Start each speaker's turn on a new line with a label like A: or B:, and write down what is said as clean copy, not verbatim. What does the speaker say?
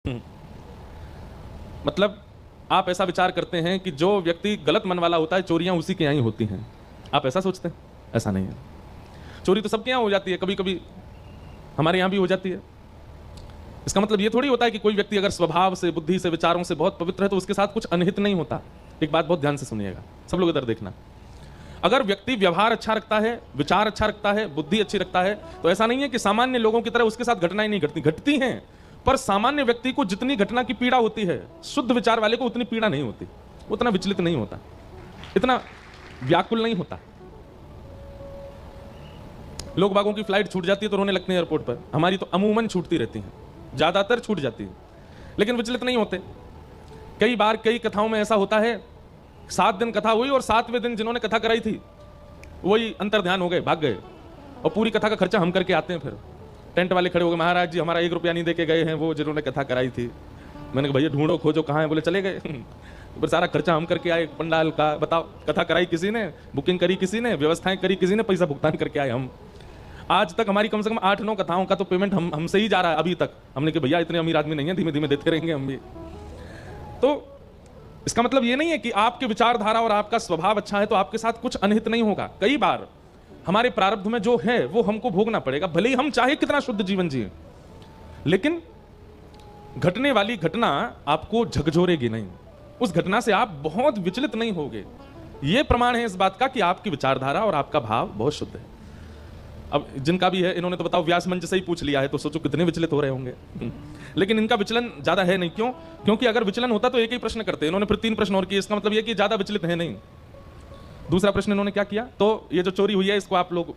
A: मतलब आप ऐसा विचार करते हैं कि जो व्यक्ति गलत मन वाला होता है चोरियां उसी के यहाँ ही होती हैं। आप ऐसा सोचते हैं? ऐसा नहीं है। चोरी तो सबके यहाँ हो जाती है, कभी कभी हमारे यहाँ भी हो जाती है। इसका मतलब ये थोड़ी होता है कि कोई व्यक्ति अगर स्वभाव से, बुद्धि से, विचारों से बहुत पवित्र है तो उसके साथ कुछ अनहित नहीं होता। एक बात बहुत ध्यान से सुनिएगा, सब लोग इधर देखना। अगर व्यक्ति व्यवहार अच्छा रखता है, विचार अच्छा रखता है, बुद्धि अच्छी रखता है, तो ऐसा नहीं है कि सामान्य लोगों की तरह उसके साथ घटनाएं नहीं घटती, घटती हैं। पर सामान्य व्यक्ति को जितनी घटना की पीड़ा होती है, शुद्ध विचार वाले को उतनी पीड़ा नहीं होती, उतना विचलित नहीं होता, इतना व्याकुल नहीं होता। लोग बागों की फ्लाइट छूट जाती है तो रोने लगते हैं एयरपोर्ट पर, हमारी तो अमूमन छूटती रहती हैं, ज्यादातर छूट जाती है, लेकिन विचलित नहीं होते। कई बार कई कथाओं में ऐसा होता है, 7 दिन कथा हुई और 7वें दिन जिन्होंने कथा कराई थी वही अंतर्ध्यान हो गए, भाग गए, और पूरी कथा का खर्चा हम करके आते हैं। फिर टेंट वाले खड़े हो गए, महाराज जी हमारा 1 रुपया नहीं देके गए हैं वो जिन्होंने कथा कराई थी। मैंने कहा भैया ढूंढो खोजो कहाँ है, बोले चले गए। फिर सारा खर्चा हम करके आए पंडाल का। बताओ, कथा कराई किसी ने, बुकिंग करी किसी ने, व्यवस्थाएं करी किसी ने, पैसा भुगतान करके आए हम। आज तक हमारी कम से कम 8-9 कथाओं का तो पेमेंट हमसे ही जा रहा है अभी तक। हमने कहा भैया इतने अमीर आदमी नहीं है, धीमे धीमे देते रहेंगे हम भी। तो इसका मतलब ये नहीं है कि आपके विचारधारा और आपका स्वभाव अच्छा है तो आपके साथ कुछ अनहित नहीं होगा। कई बार हमारे प्रारब्ध में जो है वो हमको भोगना पड़ेगा, भले ही हम चाहे कितना शुद्ध जीवन जिए, लेकिन घटने वाली घटना आपको झकझोरेगी नहीं, उस घटना से आप बहुत विचलित नहीं होगे। यह प्रमाण है इस बात का कि आपकी विचारधारा और आपका भाव बहुत शुद्ध है। अब जिनका भी है, इन्होंने तो बताओ व्यास मंच से ही पूछ लिया है, तो सोचो कितने विचलित हो रहे होंगे। लेकिन इनका विचलन ज्यादा है नहीं। क्यों? क्योंकि अगर विचलन होता तो एक ही प्रश्न करते, इन्होंने फिर 3 प्रश्न और किए। इसका मतलब यह कि ज्यादा विचलित है नहीं। दूसरा प्रश्न इन्होंने क्या किया, तो ये जो चोरी हुई है इसको आप लोग